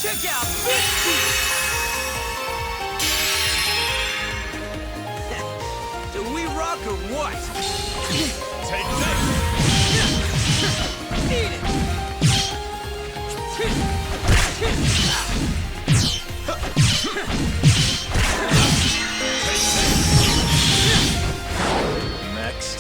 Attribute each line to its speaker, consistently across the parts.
Speaker 1: Check out this piece! Do we rock or what?
Speaker 2: Take that!
Speaker 1: Eat it!
Speaker 2: Next.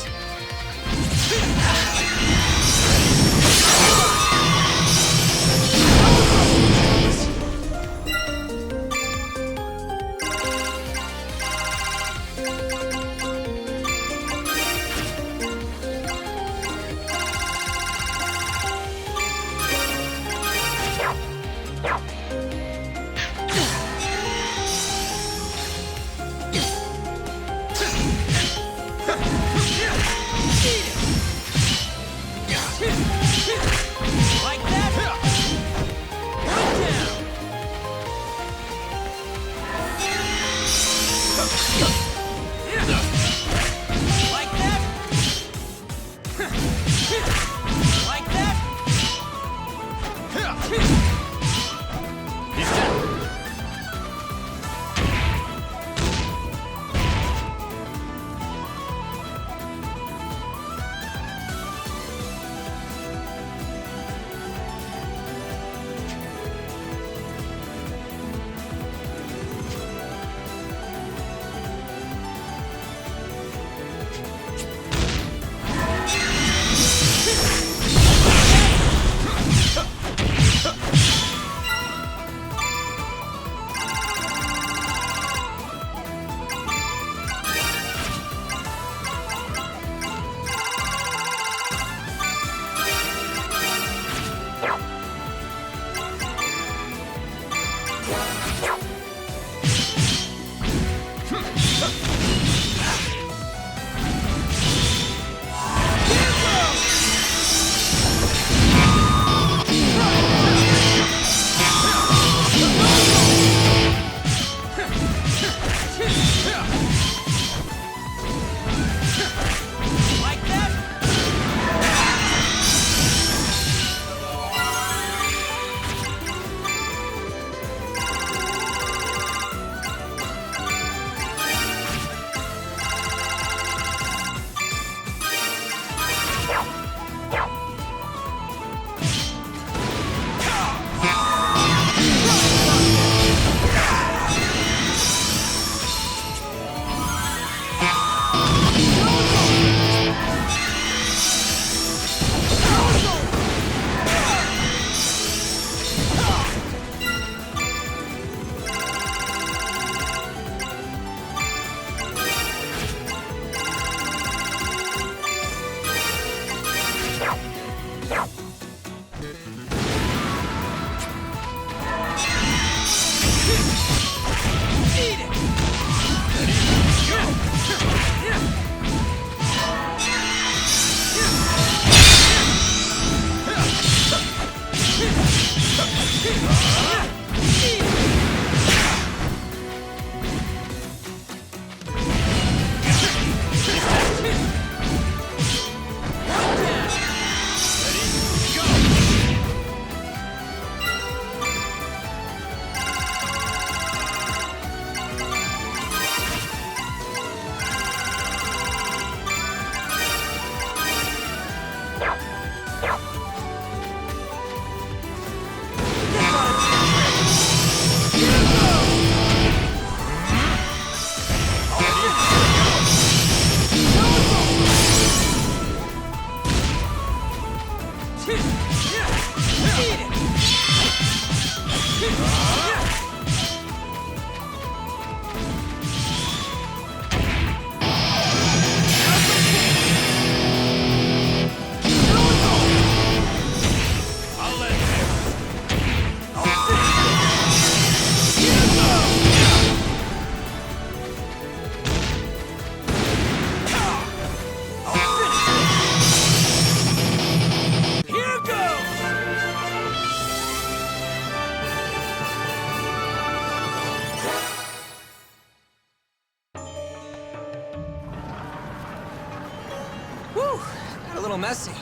Speaker 3: A little messy.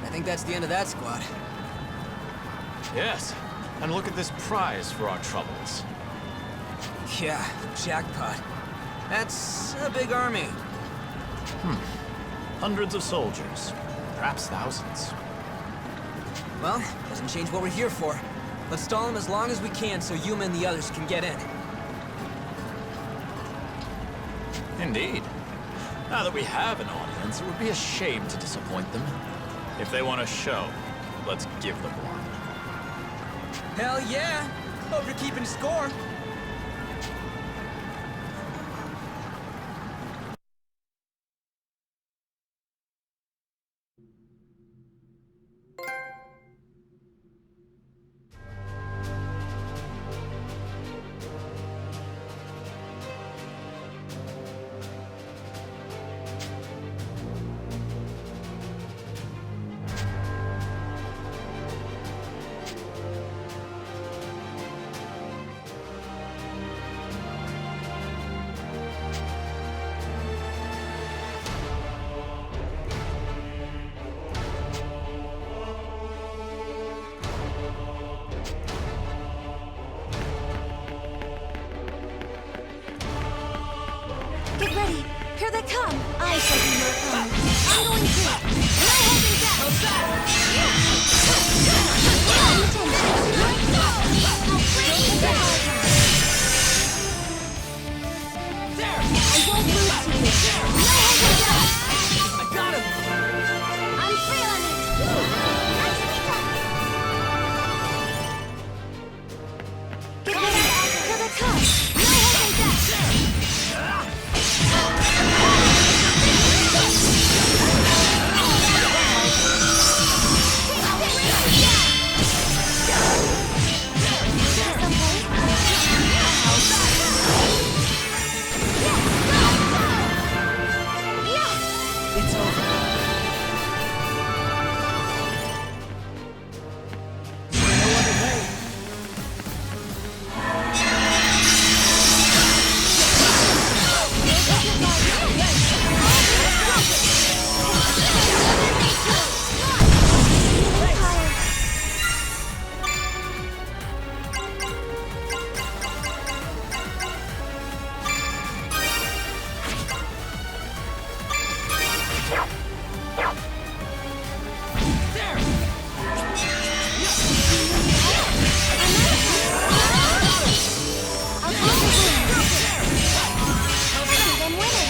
Speaker 3: I think that's the end of that squad.
Speaker 2: Yes. And look at this prize for our troubles.
Speaker 3: Yeah, jackpot. That's a big army.
Speaker 2: Hundreds of soldiers. Perhaps thousands.
Speaker 3: Well, doesn't change what we're here for. Let's stall them as long as we can so Yuma and the others can get in.
Speaker 2: Indeed. Now that we have an audience, it would be a shame to disappoint them. If they want a show, let's give them one.
Speaker 3: Hell yeah! Hope you're keeping score.
Speaker 4: Get ready! Here they come! I shall be your opponent. I'm going to! No holding back! I'll break you down!
Speaker 3: There!
Speaker 4: I won't lose to you! No holding back!
Speaker 3: I got him!
Speaker 4: I'm feeling it! Nicely done! Get ready! Here they come! No holding back!
Speaker 3: It's over. No other way.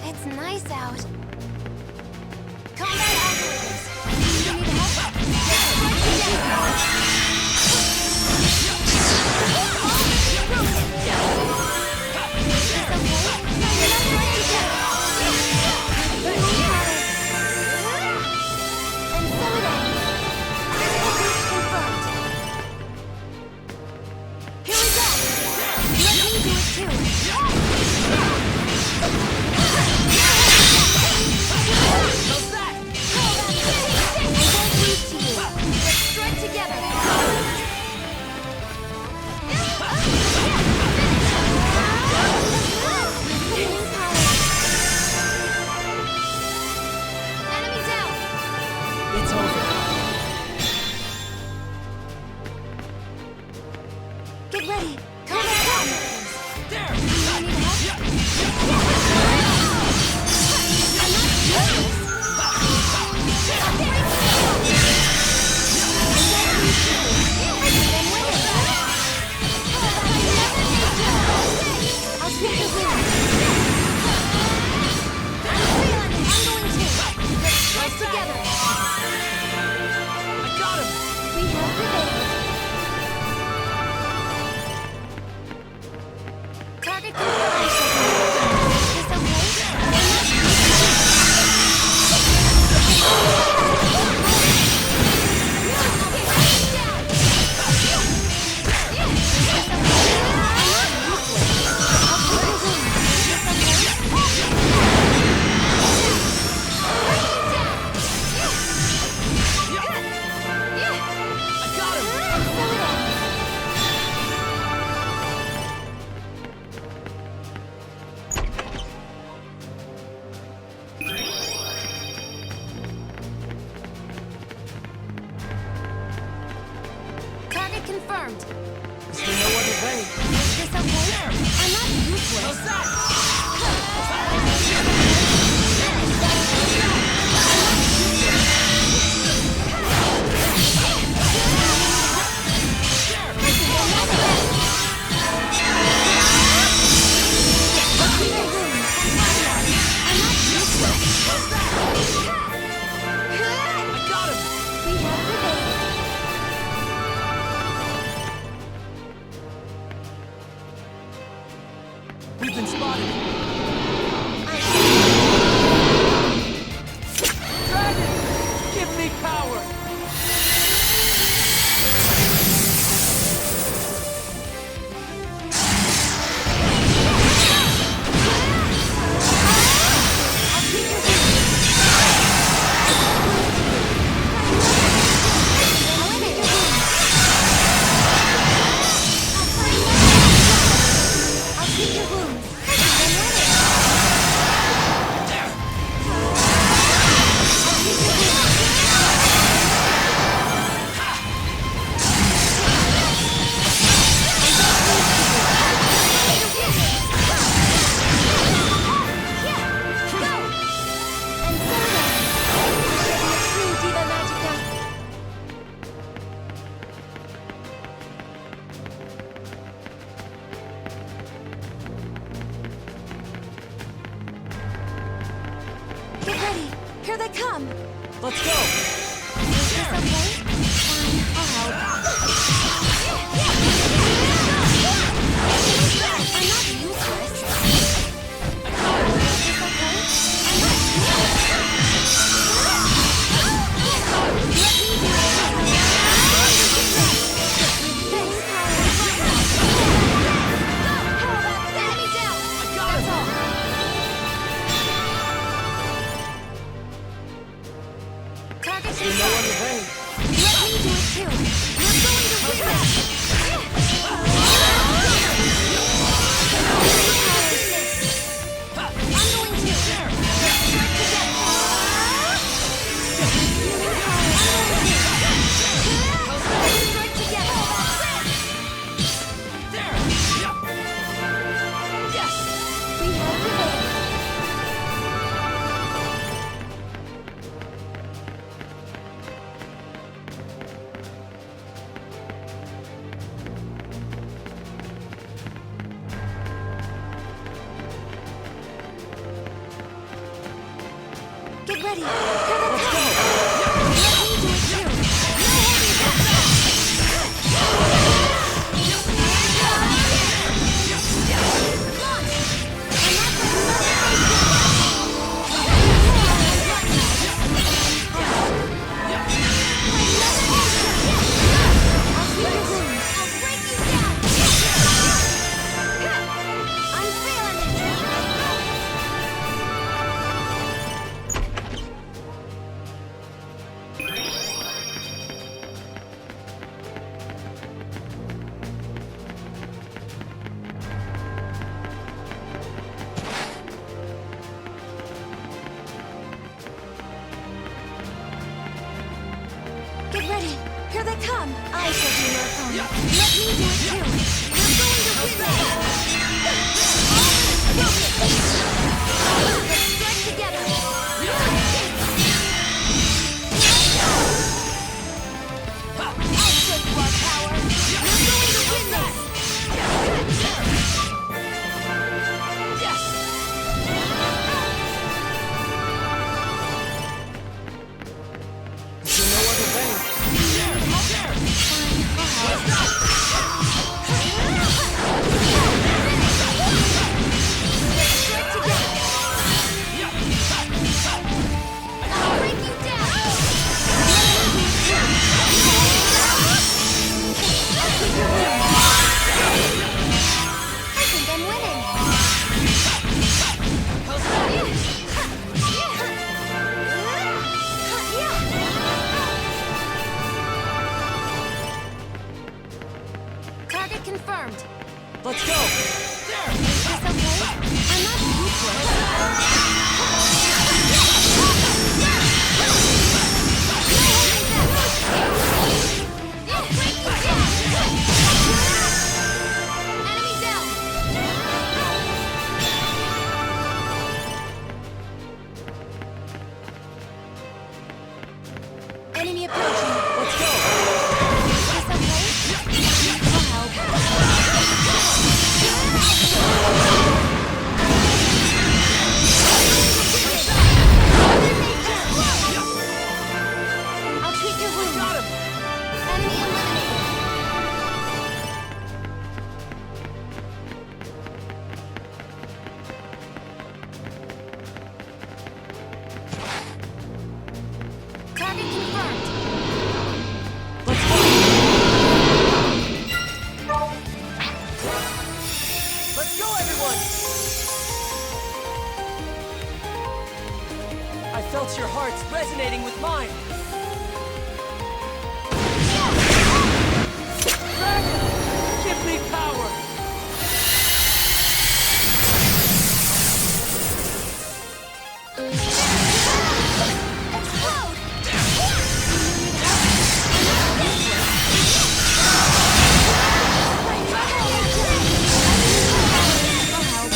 Speaker 4: It's nice out. Combat algorithms. Do you need help? Let's Here we go! Let me do it too!
Speaker 3: How's that?
Speaker 4: I won't lose to you! Let's strike together! Enemy down!
Speaker 3: It's over.
Speaker 4: Get ready! Combat algorithms!
Speaker 3: There!
Speaker 4: Do you need help? I'm not serious! I'll take the win! I'm feeling it! I'm going to! Let's strike together!
Speaker 3: I got him!
Speaker 4: We have prevailed! Here they come!
Speaker 3: Let's go!
Speaker 4: Is this okay? Fine, I'll help. I'm not useless. Is this okay? I'm not Enemy down! That's all. Target
Speaker 3: There's no other way.
Speaker 4: Let me do it too. You're going to win that. I'm going to. Strike together. Strike together.
Speaker 3: There! Yes!
Speaker 4: We have prevailed. Get ready. Here they come. Let me do it too. No holding back. Launch. I'm not going to I'll treat your wounds. I'll break you down. I'm feeling it. Get ready. Here they come. I shall be your opponent. Let me do it too. You're going to win that. Let's strike together. I'll show you our power. You're going to win this. Yes.
Speaker 3: There's no other way.
Speaker 4: I'll break you down. I think I'm winning. Target confirmed.
Speaker 3: Let's go! There!
Speaker 4: Is this okay? I'm not useless. I'll break you down. Enemy down. Enemy approaching.
Speaker 3: Let's go!
Speaker 4: Is this okay? I'll help. I'll treat your wounds.
Speaker 3: Got him!
Speaker 4: Enemy eliminated. Target confirmed.
Speaker 3: Let's go! Let's go, everyone! I felt your hearts resonating with mine. Dragon, give me power!
Speaker 4: Explode! I'll help.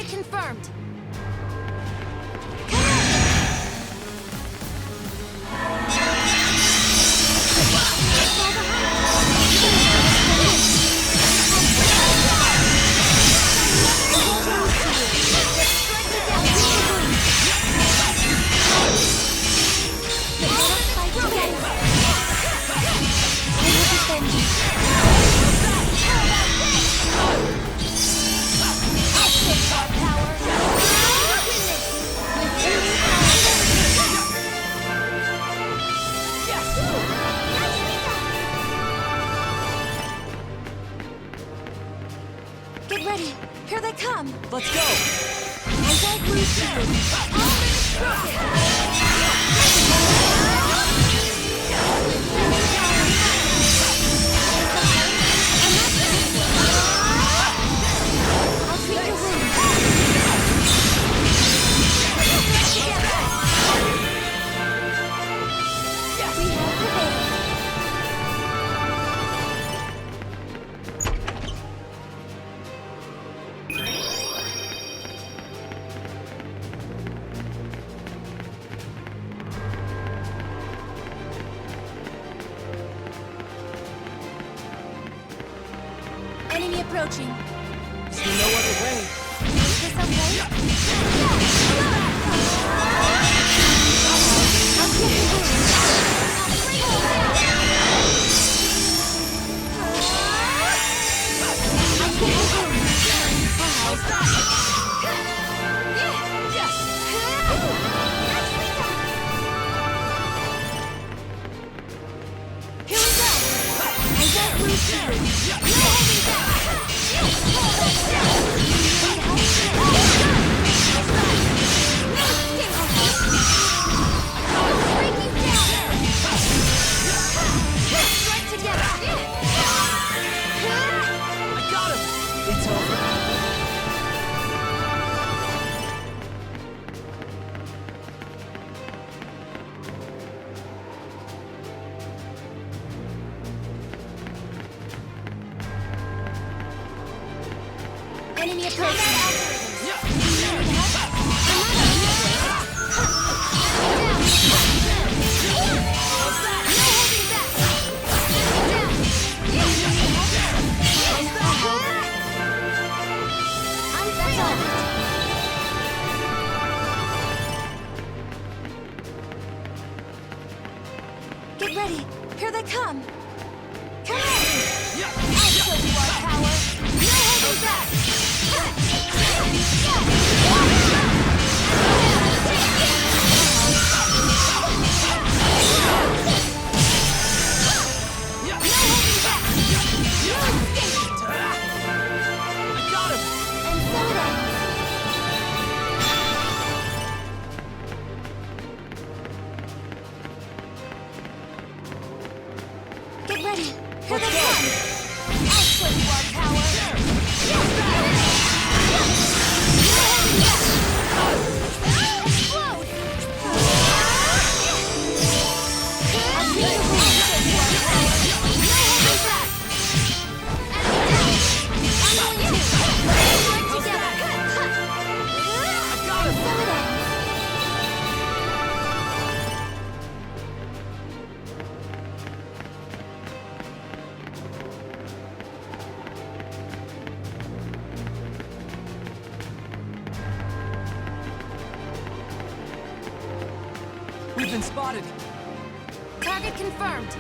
Speaker 4: Target confirmed. Get ready. Here they come.
Speaker 3: Let's go!
Speaker 4: Anti-glue shield. I'll treat your wound. We have prevailed. Enemy approaching.
Speaker 3: See no other way.
Speaker 4: Is this okay? I'll keep you Here we go. I won't lose you. No holding back. Break you down. Strike together.
Speaker 3: I got him! It's over.
Speaker 4: Enemy approaching. Need help? Get ready. Here they come. Come on. I'll show you our power. No holding back.
Speaker 3: I got him!
Speaker 4: And so it ends. Get ready. Here they come. I'll show you our power. Explode. I'll show you our power. No holding back. I'm going to. Work together.
Speaker 3: I got him!
Speaker 4: So it ends.
Speaker 3: We've been spotted.
Speaker 4: Target confirmed.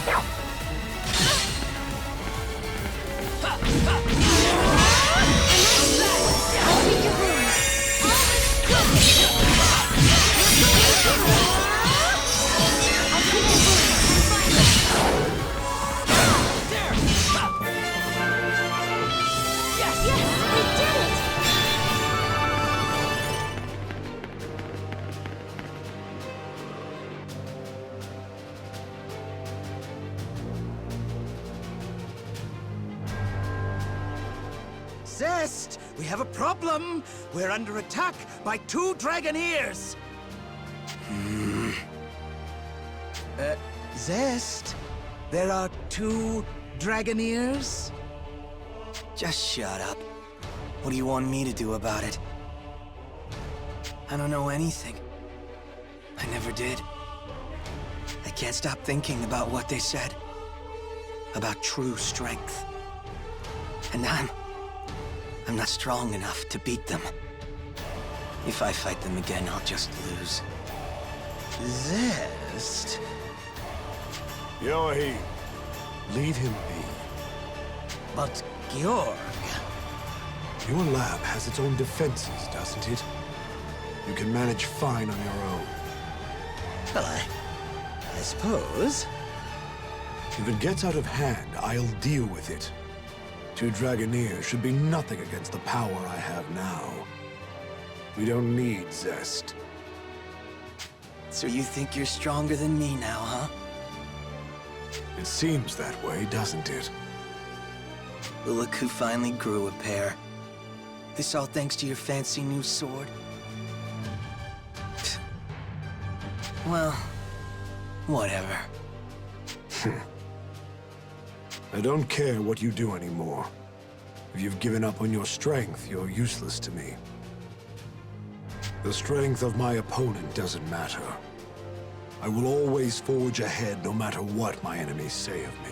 Speaker 4: I'll treat your Yes, we did it!
Speaker 1: Zest, we have a problem. We're under attack by 2 Dragoneers. Zest, there are 2 Dragoneers?
Speaker 5: Just shut up. What do you want me to do about it? I don't know anything. I never did. I can't stop thinking about what they said. About true strength. And I'm not strong enough to beat them. If I fight them again, I'll just lose.
Speaker 1: Zest?
Speaker 6: Yohi, leave him be.
Speaker 1: But Georg...
Speaker 6: Your lab has its own defenses, doesn't it? You can manage fine on your own.
Speaker 1: Well, I suppose.
Speaker 6: If it gets out of hand, I'll deal with it. 2 Dragoneers should be nothing against the power I have now. We don't need Zest.
Speaker 5: So you think you're stronger than me now, huh?
Speaker 6: It seems that way, doesn't it?
Speaker 5: Well, look who finally grew a pair. This all thanks to your fancy new sword? Well, whatever.
Speaker 6: I don't care what you do anymore. If you've given up on your strength, you're useless to me. The strength of my opponent doesn't matter. I will always forge ahead no matter what my enemies say of me.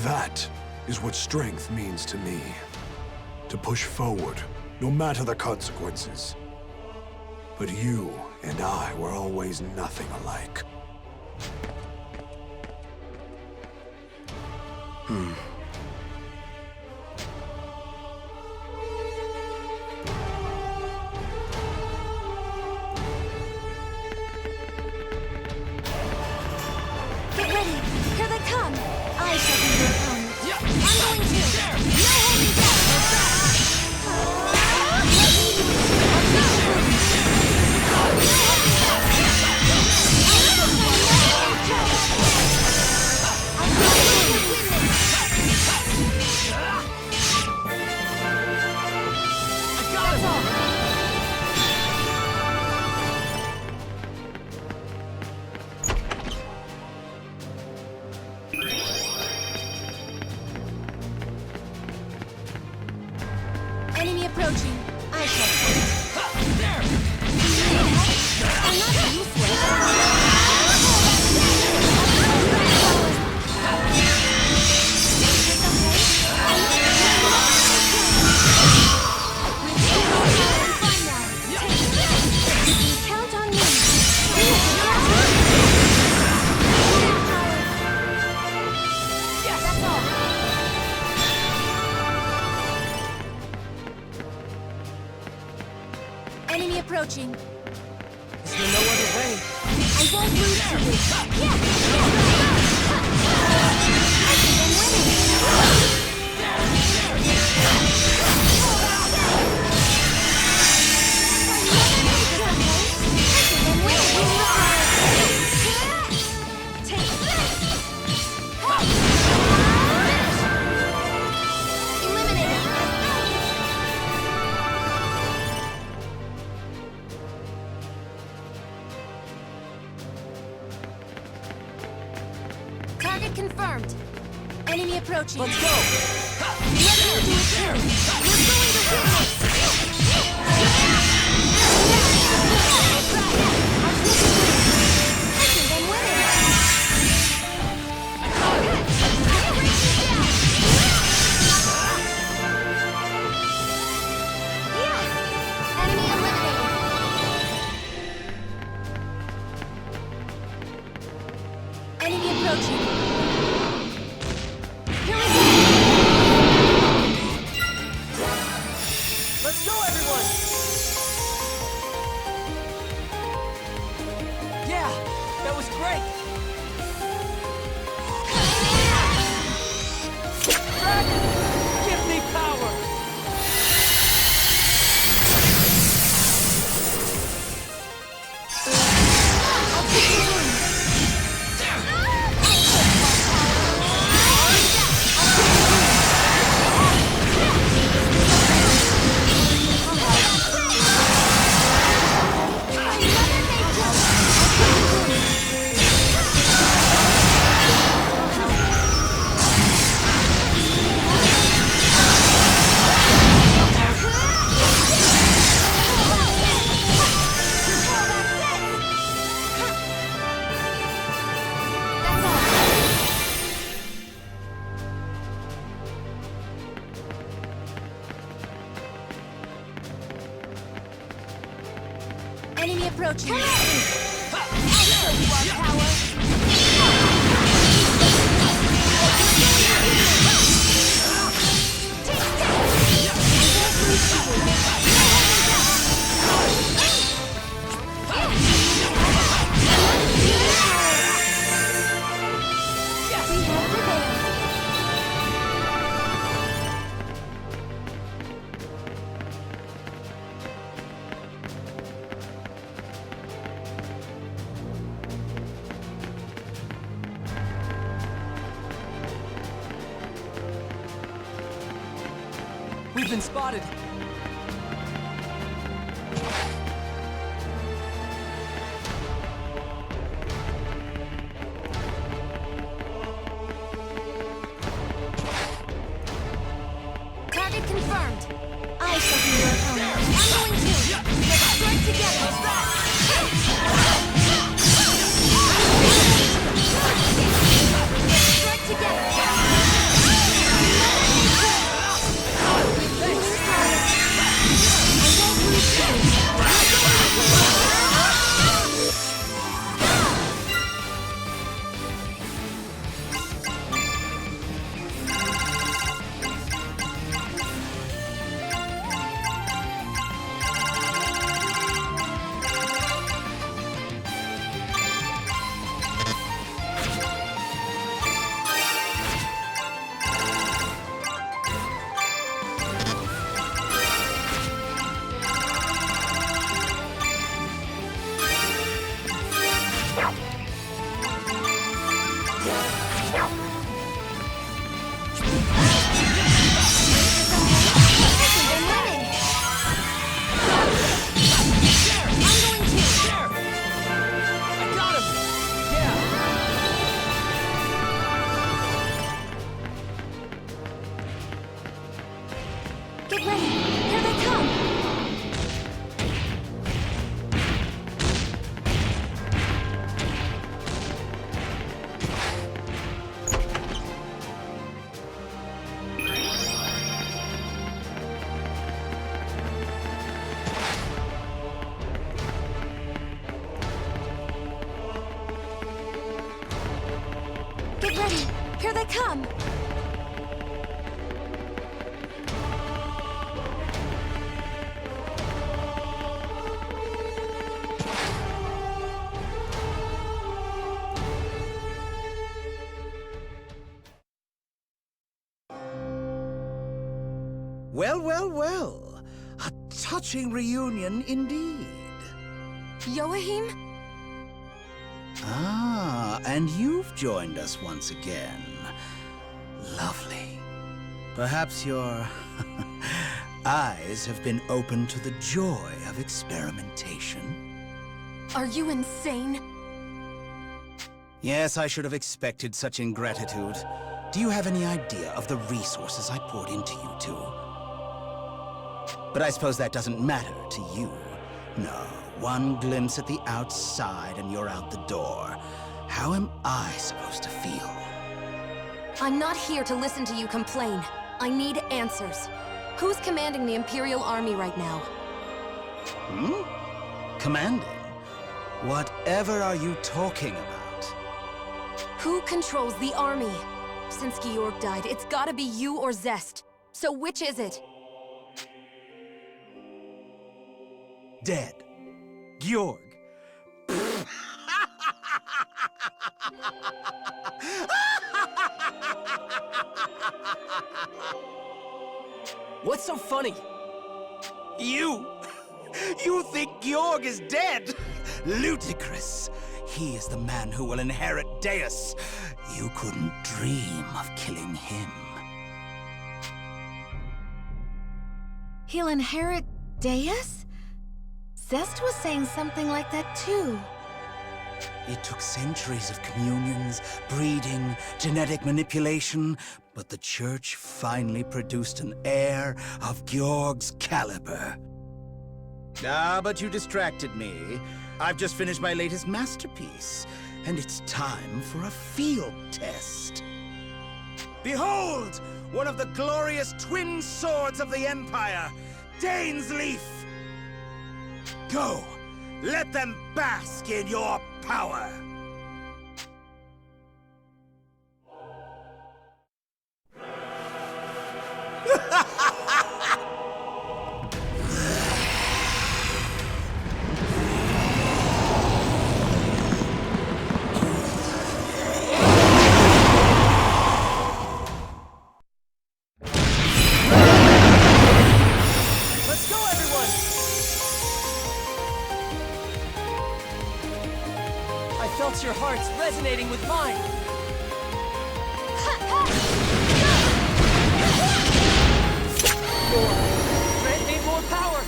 Speaker 6: That is what strength means to me. To push forward, no matter the consequences. But you and I were always nothing alike.
Speaker 4: Get ready! Here they come! I shall be your opponent. I'm going to! No holding back! Enemy approaching. I shall fight. There! I'm not useless. Count on me. Yes, that's all. Enemy approaching.
Speaker 3: Is there no other way?
Speaker 4: I won't lose to you. Yeah! I think I'm winning. Take this! Eliminated. Target confirmed. Enemy approaching.
Speaker 3: Let's go!
Speaker 4: Let me do it too. We're going to win this. I think I'm winning. Yeah. Enemy eliminated. Enemy approaching. approaching. Here we go.
Speaker 3: Let's go, everyone! Yeah, that was great! Dragon, give me power!
Speaker 4: Enemy approaching. Come on! I'll show you our power. We have prevailed.
Speaker 3: We've been spotted.
Speaker 4: Target confirmed. I shall be your opponent. I'm going to. Let's strike together. Let's strike together. Get ready. Here they come. Get ready. Here they come.
Speaker 1: Well, well, well. A touching reunion indeed.
Speaker 4: Joachim?
Speaker 7: Ah, and you've joined us once again. Lovely. Perhaps your eyes have been opened to the joy of experimentation.
Speaker 4: Are you insane?
Speaker 7: Yes, I should have expected such ingratitude. Do you have any idea of the resources I poured into you two? But I suppose that doesn't matter to you. No, one glimpse at the outside and you're out the door. How am I supposed to feel?
Speaker 4: I'm not here to listen to you complain. I need answers. Who's commanding the Imperial Army right now?
Speaker 7: Commanding? Whatever are you talking about?
Speaker 4: Who controls the army? Since Georg died, it's gotta be you or Zest. So which is it?
Speaker 7: Dead. Georg.
Speaker 3: What's so funny?
Speaker 7: You think Georg is dead? Ludicrous. He is the man who will inherit Deus. You couldn't dream of killing him.
Speaker 4: He'll inherit Deus? Zest was saying something like that too.
Speaker 7: It took centuries of communions, breeding, genetic manipulation, but the Church finally produced an heir of Georg's caliber. Ah, but you distracted me. I've just finished my latest masterpiece, and it's time for a field test. Behold! One of the glorious twin swords of the Empire, Dane's Leaf! Go! Let them bask in your power!
Speaker 3: Let's go, everyone! I felt your hearts resonating with mine. Grant me more power!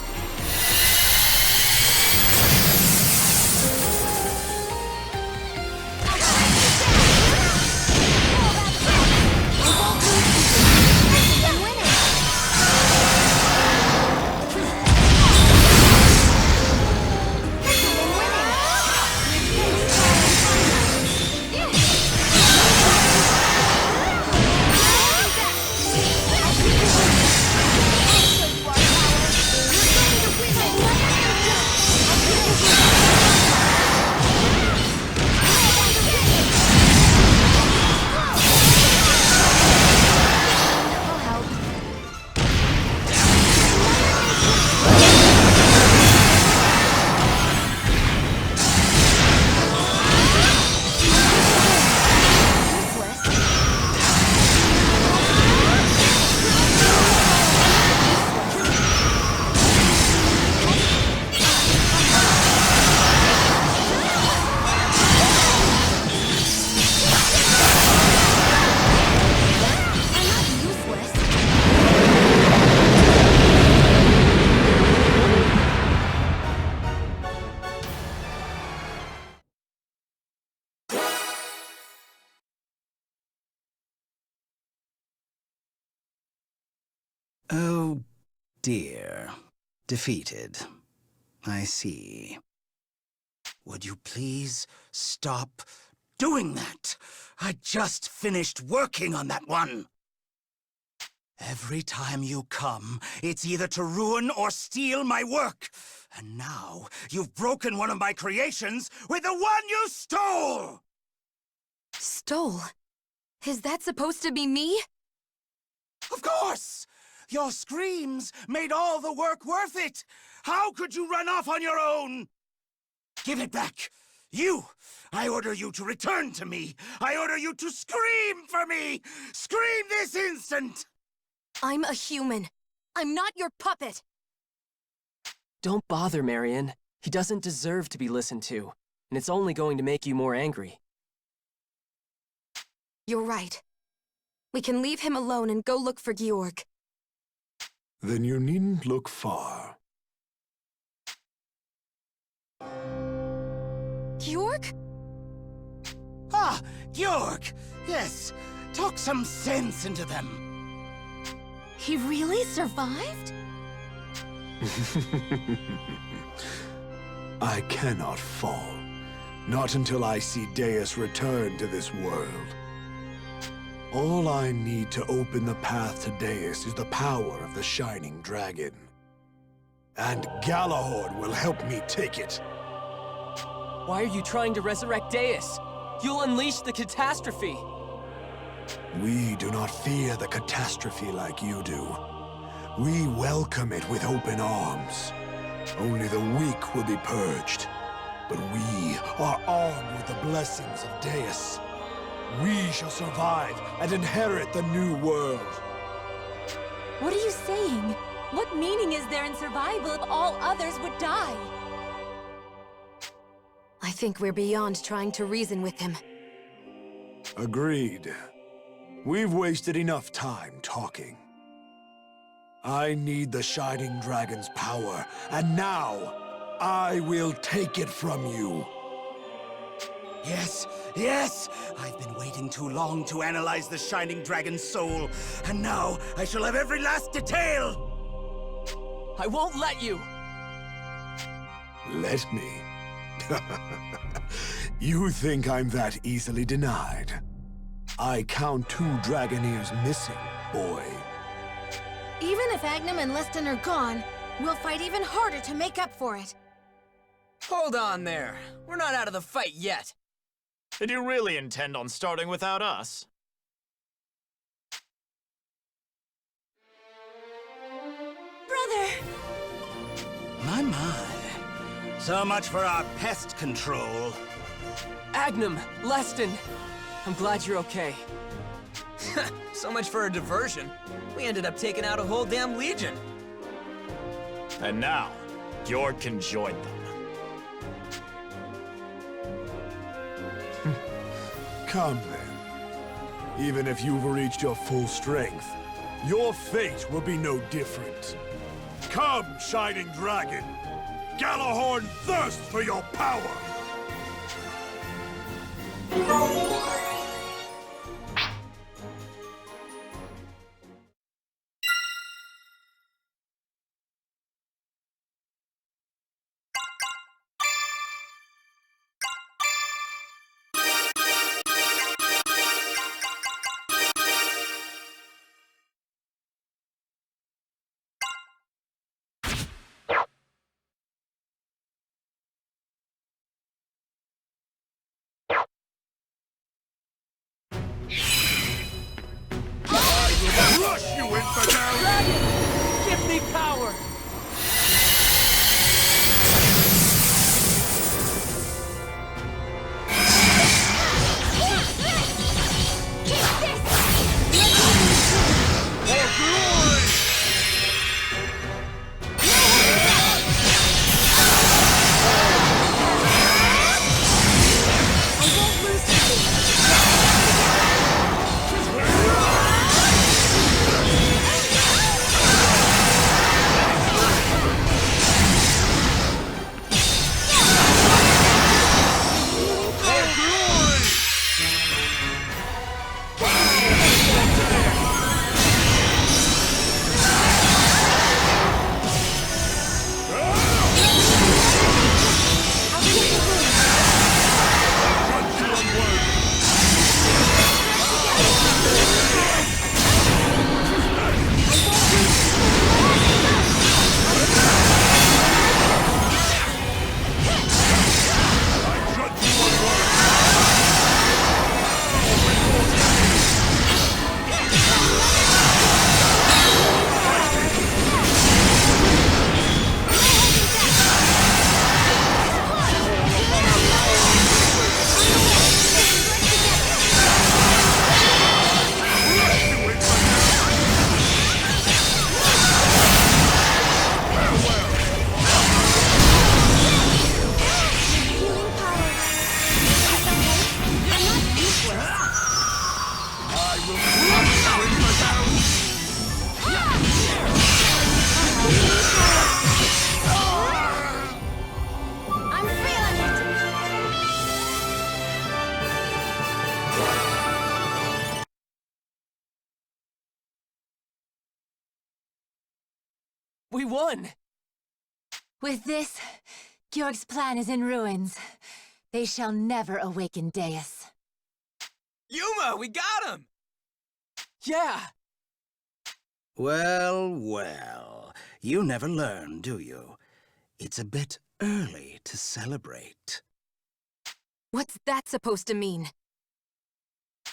Speaker 7: Oh, dear. Defeated. I see. Would you please stop doing that? I just finished working on that one. Every time you come, it's either to ruin or steal my work. And now, you've broken one of my creations with the one you stole!
Speaker 4: Stole? Is that supposed to be me?
Speaker 7: Of course! Your screams made all the work worth it! How could you run off on your own? Give it back! You! I order you to return to me! I order you to scream for me! Scream this instant!
Speaker 4: I'm a human. I'm not your puppet.
Speaker 3: Don't bother, Marion. He doesn't deserve to be listened to, and it's only going to make you more angry.
Speaker 4: You're right. We can leave him alone and go look for Georg.
Speaker 6: Then you needn't look far.
Speaker 4: Georg?
Speaker 7: Ah, Georg! Yes, talk some sense into them.
Speaker 4: He really survived?
Speaker 6: I cannot fall. Not until I see Deus return to this world. All I need to open the path to Deus is the power of the Shining Dragon. And Galahorn will help me take it.
Speaker 3: Why are you trying to resurrect Deus? You'll unleash the catastrophe.
Speaker 6: We do not fear the catastrophe like you do. We welcome it with open arms. Only the weak will be purged. But we are armed with the blessings of Deus. We shall survive and inherit the new world.
Speaker 4: What are you saying? What meaning is there in survival if all others would die? I think we're beyond trying to reason with him.
Speaker 6: Agreed. We've wasted enough time talking. I need the Shining Dragon's power, and now I will take it from you.
Speaker 1: Yes, yes! I've been waiting too long to analyze the Shining Dragon's soul, and now I shall have every last detail!
Speaker 3: I won't let you!
Speaker 6: Let me? You think I'm that easily denied? I count 2 Dragoneers missing, boy.
Speaker 4: Even if Agnum and Leston are gone, we'll fight even harder to make up for it.
Speaker 3: Hold on there. We're not out of the fight yet.
Speaker 2: Did you really intend on starting without us?
Speaker 4: Brother!
Speaker 1: My. So much for our pest control.
Speaker 3: Agnum, Leston, I'm glad you're okay. So much for a diversion. We ended up taking out a whole damn legion.
Speaker 2: And now, Georg can join them.
Speaker 6: Come then. Even if you've reached your full strength, your fate will be no different. Come, Shining Dragon! Galahorn thirsts for your power! Crush you, infidel!
Speaker 3: Dragon! Give me power! We won!
Speaker 4: With this, Georg's plan is in ruins. They shall never awaken Deus.
Speaker 3: Yuma, we got him! Yeah!
Speaker 7: Well, well. You never learn, do you? It's a bit early to celebrate.
Speaker 4: What's that supposed to mean?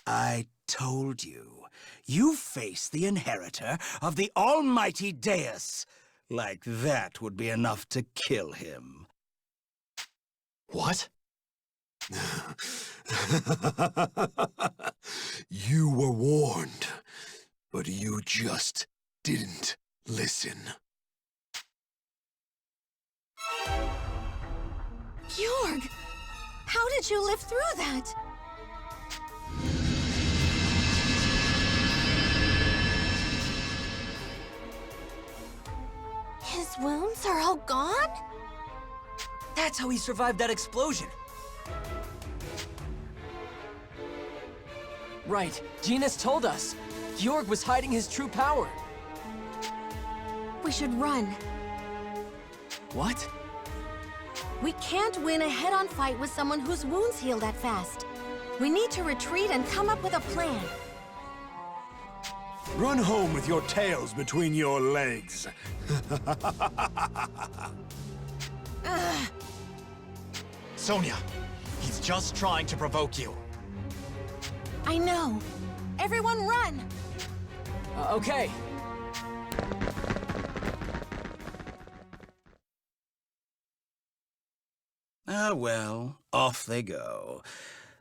Speaker 7: I told you. You face the inheritor of the almighty Deus. Like that would be enough to kill him.
Speaker 2: What?
Speaker 6: You were warned, but you just didn't listen.
Speaker 4: Georg! How did you live through that? His wounds are all gone?
Speaker 3: That's how he survived that explosion. Right, Genis told us. Georg was hiding his true power.
Speaker 4: We should run.
Speaker 3: What?
Speaker 4: We can't win a head-on fight with someone whose wounds heal that fast. We need to retreat and come up with a plan.
Speaker 6: Run home with your tails between your legs.
Speaker 2: Sonia, he's just trying to provoke you.
Speaker 4: I know. Everyone run!
Speaker 3: Okay.
Speaker 7: Ah, well, off they go.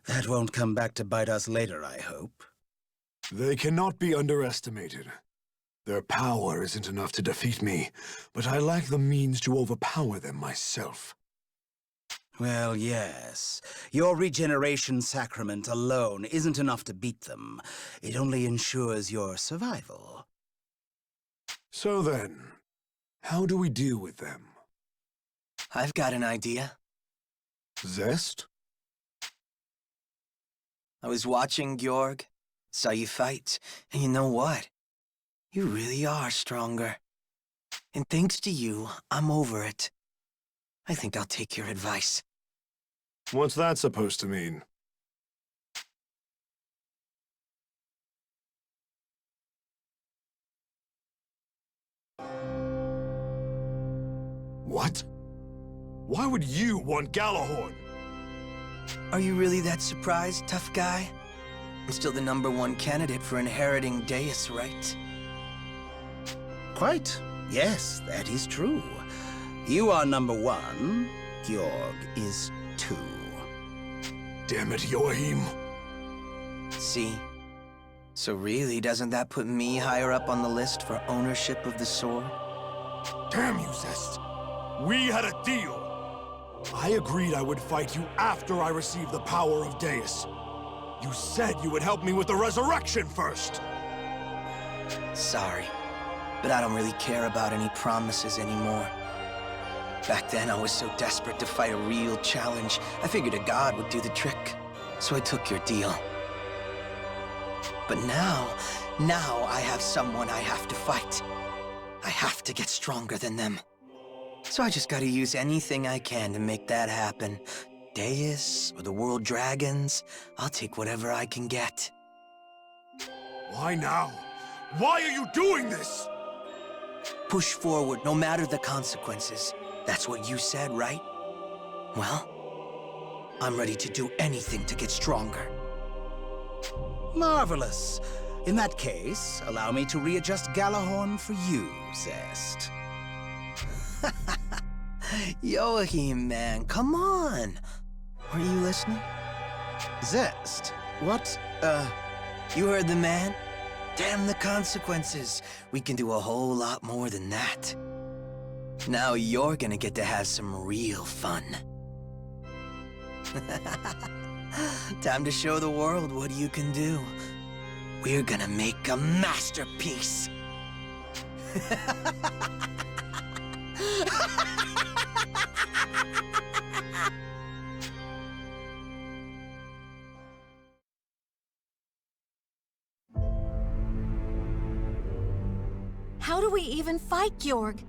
Speaker 7: That won't come back to bite us later, I hope.
Speaker 6: They cannot be underestimated. Their power isn't enough to defeat me, but I lack the means to overpower them myself.
Speaker 7: Well, yes. Your regeneration sacrament alone isn't enough to beat them. It only ensures your survival.
Speaker 6: So then, how do we deal with them?
Speaker 5: I've got an idea.
Speaker 6: Zest?
Speaker 5: I was watching Georg, saw you fight, and you know what? You really are stronger. And thanks to you, I'm over it. I think I'll take your advice.
Speaker 6: What's that supposed to mean? What? Why would you want Galahorn?
Speaker 5: Are you really that surprised, tough guy? I'm still the #1 candidate for inheriting Deus, right?
Speaker 7: Quite. Yes, that is true. You are #1. Georg is 2.
Speaker 6: Damn it, Joachim.
Speaker 5: See? So really, doesn't that put me higher up on the list for ownership of the sword?
Speaker 6: Damn you, Zest. We had a deal. I agreed I would fight you after I received the power of Deus. You said you would help me with the resurrection first.
Speaker 5: Sorry, but I don't really care about any promises anymore. Back then, I was so desperate to fight a real challenge, I figured a god would do the trick. So I took your deal. But now I have someone I have to fight. I have to get stronger than them. So I just gotta use anything I can to make that happen. Deus, or the World Dragons, I'll take whatever I can get.
Speaker 6: Why now? Why are you doing this?
Speaker 5: Push forward, no matter the consequences. That's what you said, right? Well, I'm ready to do anything to get stronger.
Speaker 7: Marvelous. In that case, allow me to readjust Galahorn for you, Zest.
Speaker 5: Joachim, man, come on. Are you listening?
Speaker 7: Zest? What,
Speaker 5: You heard the man? Damn the consequences. We can do a whole lot more than that. Now you're gonna get to have some real fun. Time to show the world what you can do. We're gonna make a masterpiece.
Speaker 4: How do we even fight Georg?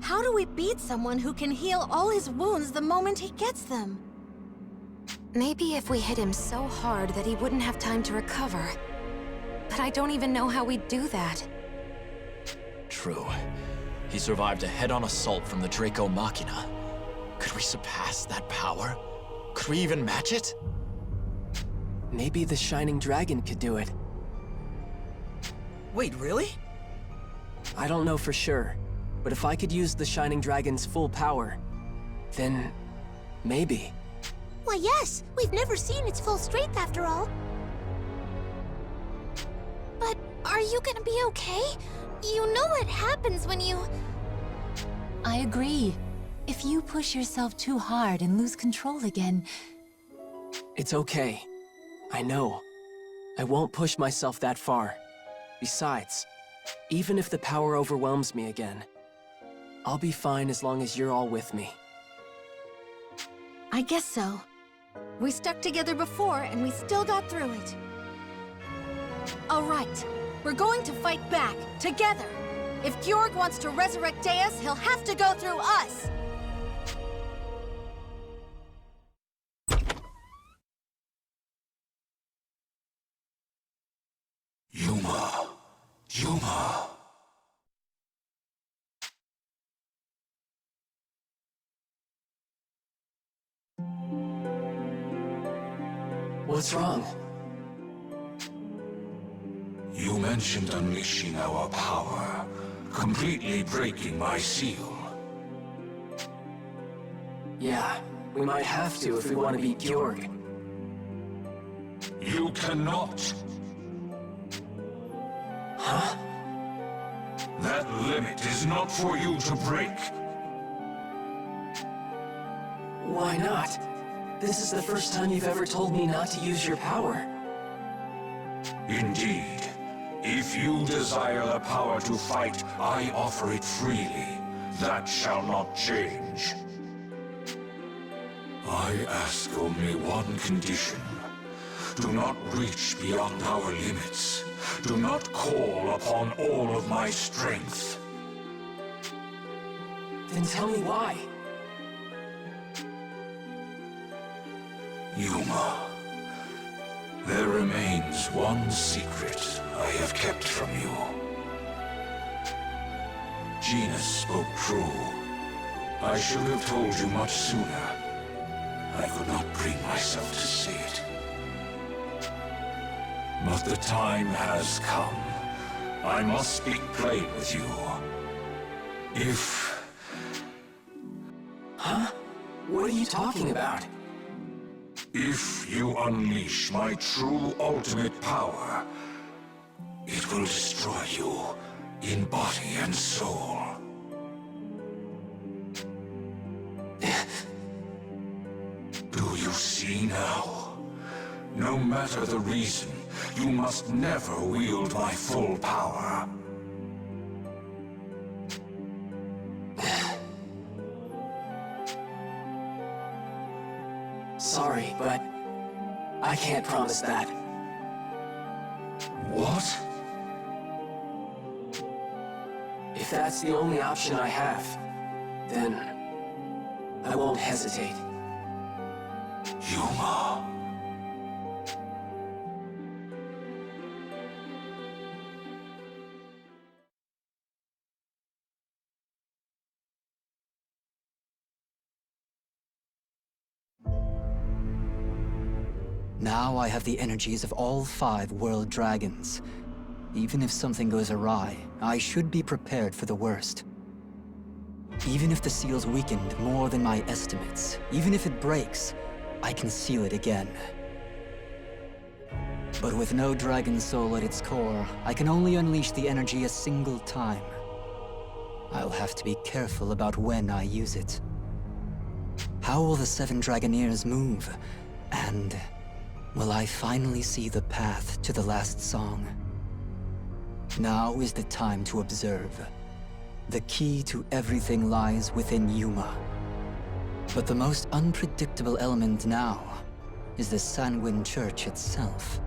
Speaker 4: How do we beat someone who can heal all his wounds the moment he gets them? Maybe if we hit him so hard that he wouldn't have time to recover. But I don't even know how we'd do that.
Speaker 2: True. He survived a head-on assault from the Draco Machina. Could we surpass that power? Could we even match it?
Speaker 3: Maybe the Shining Dragon could do it.
Speaker 8: Wait, really?
Speaker 3: I don't know for sure, but if I could use the Shining Dragon's full power, then maybe.
Speaker 4: Why, yes, we've never seen its full strength after all. But are you gonna be okay? You know what happens when you...
Speaker 9: I agree. If you push yourself too hard and lose control again...
Speaker 3: It's okay. I know. I won't push myself that far. Besides, even if the power overwhelms me again, I'll be fine as long as you're all with me.
Speaker 4: I guess so. We stuck together before, and we still got through it. All right, we're going to fight back, together. If Georg wants to resurrect Deus, he'll have to go through us!
Speaker 6: Yuma. Yuma.
Speaker 3: What's wrong?
Speaker 6: You mentioned unleashing our power, completely breaking my seal.
Speaker 3: Yeah, we might have to if we want to beat Georg.
Speaker 6: You cannot.
Speaker 3: Huh?
Speaker 6: That limit is not for you to break.
Speaker 3: Why not? This is the first time you've ever told me not to use your power.
Speaker 6: Indeed. If you desire the power to fight, I offer it freely. That shall not change. I ask only one condition. Do not reach beyond our limits. Do not call upon all of my strength.
Speaker 3: Then tell me why.
Speaker 6: Yuma, there remains one secret I have kept from you. Genus spoke true. I should have told you much sooner. I could not bring myself to say it. But the time has come. I must speak plain with you. If...
Speaker 3: Huh? What are you talking about?
Speaker 6: If you unleash my true ultimate power, it will destroy you in body and soul. Do you see now? No matter the reason, you must never wield my full power.
Speaker 3: Sorry, but I can't promise that.
Speaker 6: What?
Speaker 3: If that's the only option I have, then I won't hesitate.
Speaker 6: Yuma.
Speaker 10: Now I have the energies of all 5 world dragons. Even if something goes awry, I should be prepared for the worst. Even if the seal's weakened more than my estimates, even if it breaks, I can seal it again. But with no dragon soul at its core, I can only unleash the energy a single time. I'll have to be careful about when I use it. How will the 7 Dragoneers move? And will I finally see the path to the last song? Now is the time to observe. The key to everything lies within Yuma. But the most unpredictable element now is the Sanguine Church itself.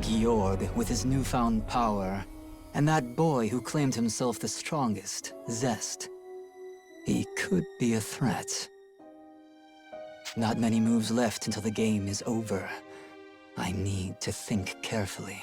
Speaker 10: Georg, with his newfound power, and that boy who claimed himself the strongest, Zest. He could be a threat. Not many moves left until the game is over. I need to think carefully.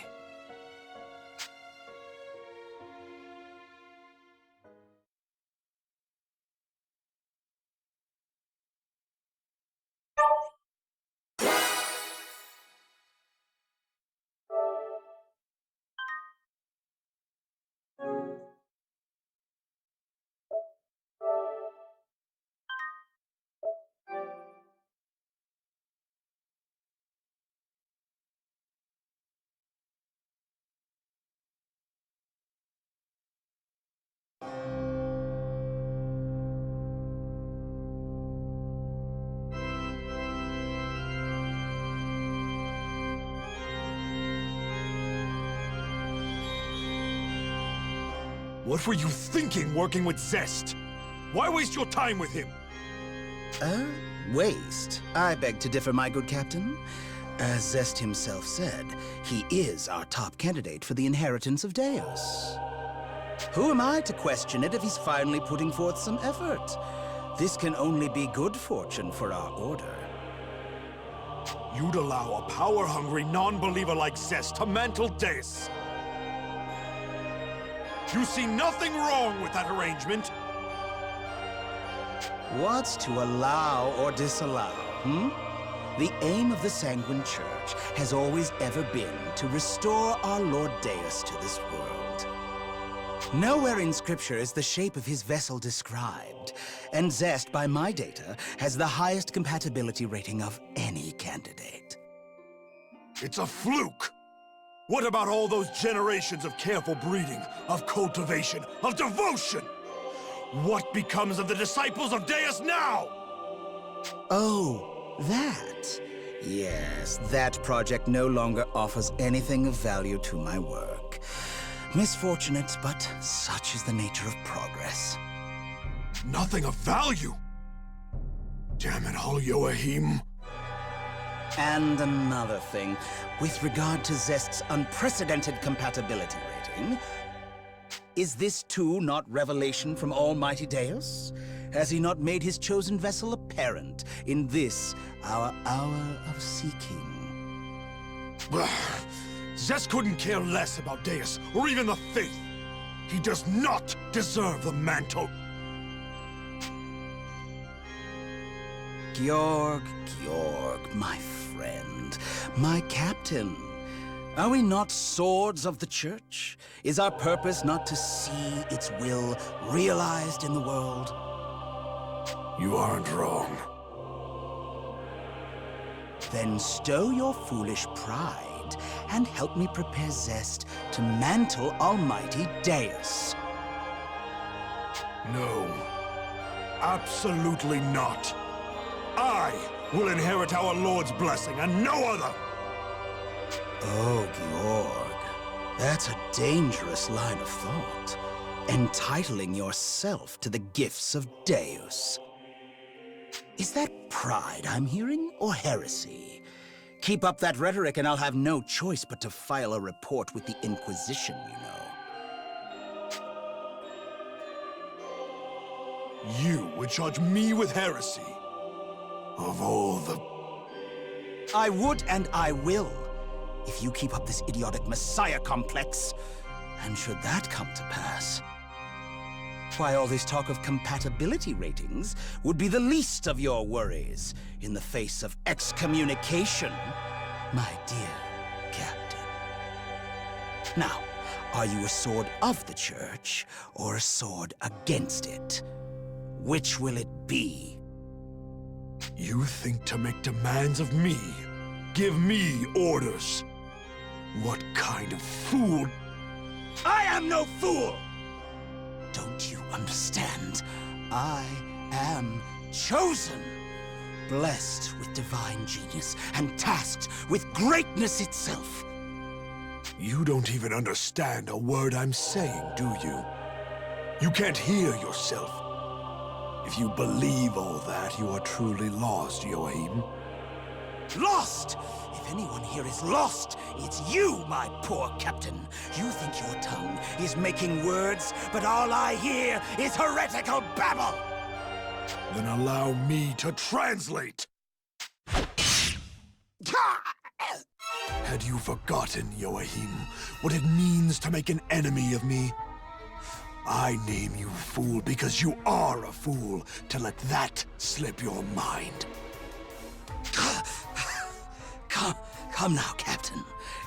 Speaker 6: What were you thinking working with Zest? Why waste your time with him?
Speaker 7: Waste? I beg to differ, my good captain. As Zest himself said, he is our top candidate for the inheritance of Deus. Who am I to question it if he's finally putting forth some effort? This can only be good fortune for our order.
Speaker 6: You'd allow a power-hungry non-believer like Zest to mantle Deus. You see nothing wrong with that arrangement.
Speaker 7: What's to allow or disallow, The aim of the Sanguine Church has always ever been to restore our Lord Deus to this world. Nowhere in Scripture is the shape of his vessel described, and Zest, by my data, has the highest compatibility rating of any candidate.
Speaker 6: It's a fluke! What about all those generations of careful breeding, of cultivation, of devotion? What becomes of the disciples of Deus now?
Speaker 7: Oh, that. Yes, that project no longer offers anything of value to my work. Misfortunate, but such is the nature of progress.
Speaker 6: Nothing of value? Damn it all, Joachim.
Speaker 7: And another thing, with regard to Zest's unprecedented compatibility rating, is this too not revelation from Almighty Deus? Has he not made his chosen vessel apparent in this, our hour of seeking?
Speaker 6: Zest couldn't care less about Deus, or even the faith. He does not deserve the mantle.
Speaker 7: Georg, my friend, my captain. Are we not swords of the Church? Is our purpose not to see its will realized in the world?
Speaker 6: You aren't wrong.
Speaker 7: Then stow your foolish pride and help me prepare Zest to mantle Almighty Deus.
Speaker 6: No. Absolutely not. I will inherit our Lord's blessing and no other!
Speaker 7: Oh, Georg, that's a dangerous line of thought. Entitling yourself to the gifts of Deus. Is that pride I'm hearing, or heresy? Keep up that rhetoric and I'll have no choice but to file a report with the Inquisition, you know.
Speaker 6: You would charge me with heresy? Of all the...
Speaker 7: I would and I will, if you keep up this idiotic messiah complex. And should that come to pass, why, all this talk of compatibility ratings would be the least of your worries in the face of excommunication, my dear Captain. Now, are you a sword of the Church or a sword against it? Which will it be?
Speaker 6: You think to make demands of me? Give me orders? What kind of fool?
Speaker 7: I am no fool! Don't you understand? I am chosen, blessed with divine genius, and tasked with greatness itself.
Speaker 6: You don't even understand a word I'm saying, do you? You can't hear yourself. If you believe all that, you are truly lost, Joachim.
Speaker 7: Lost! If anyone here is lost, it's you, my poor captain. You think your tongue is making words, but all I hear is heretical babble!
Speaker 6: Then allow me to translate! Had you forgotten, Joachim, what it means to make an enemy of me? I name you fool because you are a fool to let that slip your mind.
Speaker 7: Come now, Captain.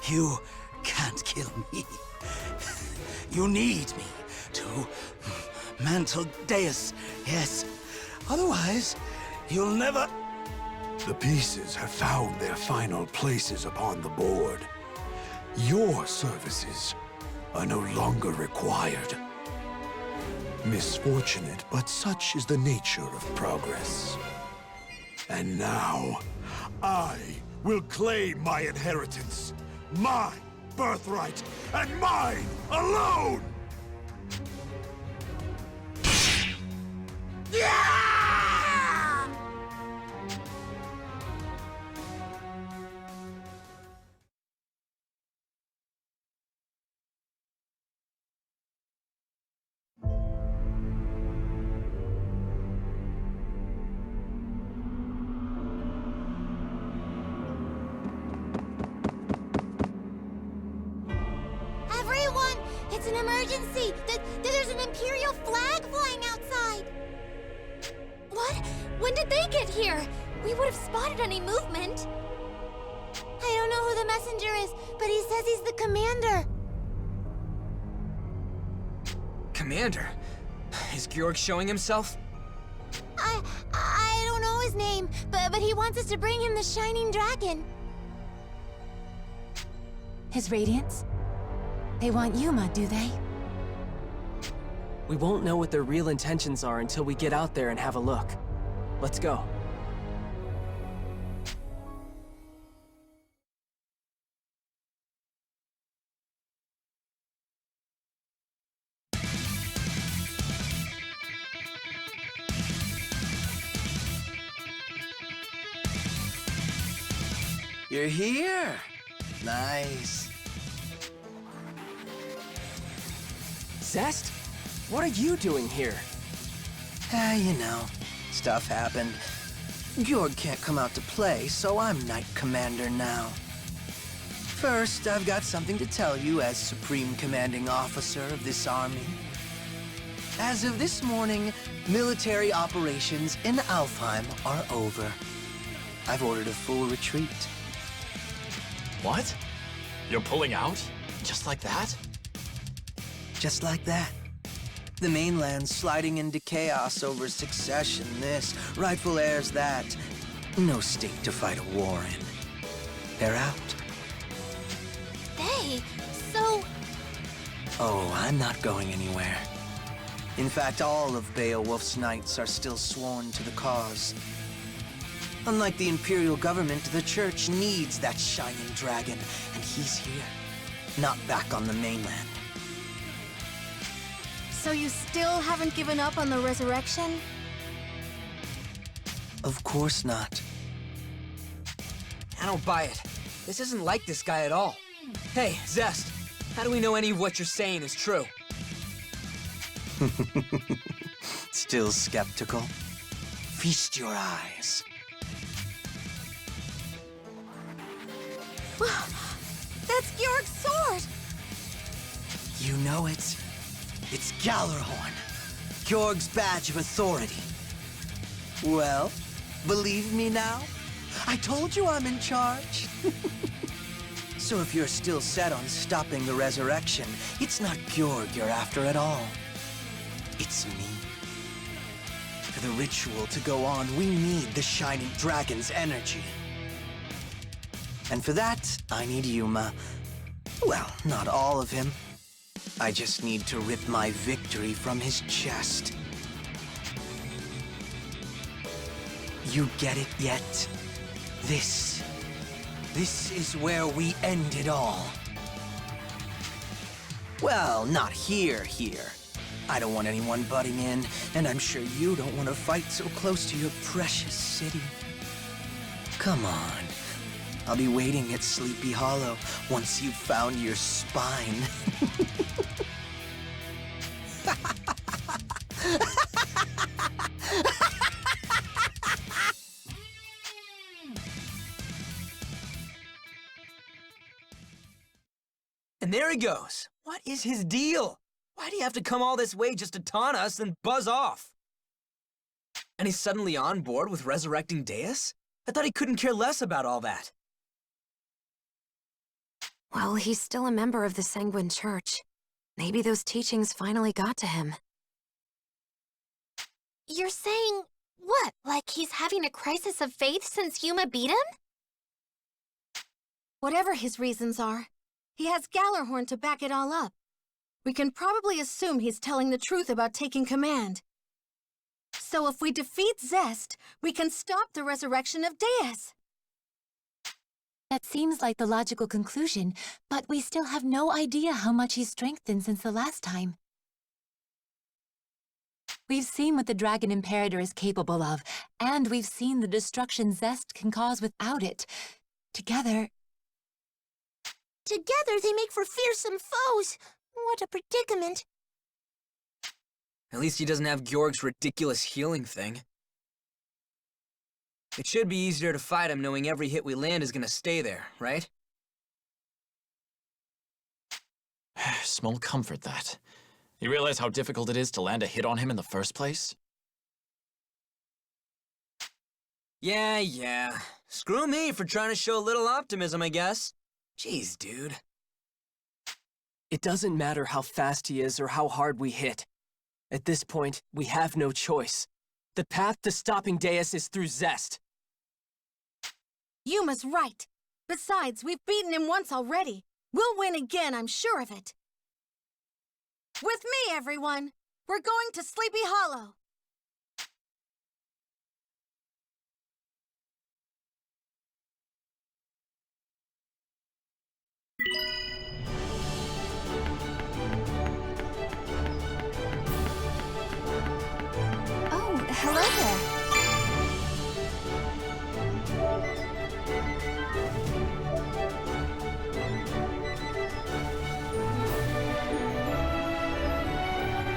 Speaker 7: You can't kill me. You need me to mantle Deus, yes. Otherwise, you'll never...
Speaker 6: The pieces have found their final places upon the board. Your services are no longer required. Misfortunate, but such is the nature of progress. And now, I will claim my inheritance, my birthright, and mine alone!
Speaker 4: Everyone, it's an emergency! There's an Imperial flag flying outside! What? When did they get here? We would have spotted any movement. I don't know who the messenger is, but he says he's the commander.
Speaker 5: Commander? Is Georg showing himself?
Speaker 4: I don't know his name, but he wants us to bring him the Shining Dragon.
Speaker 9: His Radiance? They want Yuma, do they?
Speaker 3: We won't know what their real intentions are until we get out there and have a look. Let's go.
Speaker 5: You're here. Nice.
Speaker 3: Zest? What are you doing here?
Speaker 5: You know, stuff happened. Georg can't come out to play, so I'm Knight Commander now. First, I've got something to tell you as Supreme Commanding Officer of this army. As of this morning, military operations in Alfheim are over. I've ordered a full retreat.
Speaker 2: What? You're pulling out? Just like that?
Speaker 5: Just like that. The mainland's sliding into chaos over succession this, rightful heirs that. No state to fight a war in. They're out.
Speaker 4: They? So...
Speaker 5: Oh, I'm not going anywhere. In fact, all of Beowulf's knights are still sworn to the cause. Unlike the Imperial government, the Church needs that Shining Dragon, and he's here. Not back on the mainland.
Speaker 4: So you still haven't given up on the resurrection?
Speaker 5: Of course not.
Speaker 8: I don't buy it. This isn't like this guy at all. Hey, Zest, how do we know any of what you're saying is true?
Speaker 5: Still skeptical? Feast your eyes.
Speaker 4: That's Georg's sword!
Speaker 5: You know it. It's Gallarhorn, Georg's badge of authority. Well, believe me now? I told you I'm in charge. So if you're still set on stopping the resurrection, it's not Georg you're after at all. It's me. For the ritual to go on, we need the Shining Dragon's energy. And for that, I need Yuma. Well, not all of him. I just need to rip my victory from his chest. You get it yet? This is where we end it all. Well, not here. I don't want anyone butting in, and I'm sure you don't want to fight so close to your precious city. Come on. I'll be waiting at Sleepy Hollow once you've found your spine.
Speaker 8: And there he goes. What is his deal? Why do you have to come all this way just to taunt us and buzz off? And he's suddenly on board with resurrecting Deus? I thought he couldn't care less about all that.
Speaker 4: Well, he's still a member of the Sanguine Church. Maybe those teachings finally got to him. You're saying, what, like he's having a crisis of faith since Yuma beat him? Whatever his reasons are, he has Gallarhorn to back it all up. We can probably assume he's telling the truth about taking command. So if we defeat Zest, we can stop the resurrection of Deus.
Speaker 9: That seems like the logical conclusion, but we still have no idea how much he's strengthened since the last time. We've seen what the Dragon Imperator is capable of, and we've seen the destruction Zest can cause without it. Together
Speaker 4: they make for fearsome foes. What a predicament.
Speaker 8: At least he doesn't have Georg's ridiculous healing thing. It should be easier to fight him knowing every hit we land is gonna stay there, right?
Speaker 2: Small comfort, that. You realize how difficult it is to land a hit on him in the first place?
Speaker 8: Yeah. Screw me for trying to show a little optimism, I guess. Jeez, dude.
Speaker 3: It doesn't matter how fast he is or how hard we hit. At this point, we have no choice. The path to stopping Deus is through Zest.
Speaker 4: Yuma's right. Besides, we've beaten him once already. We'll win again, I'm sure of it. With me, everyone! We're going to Sleepy Hollow!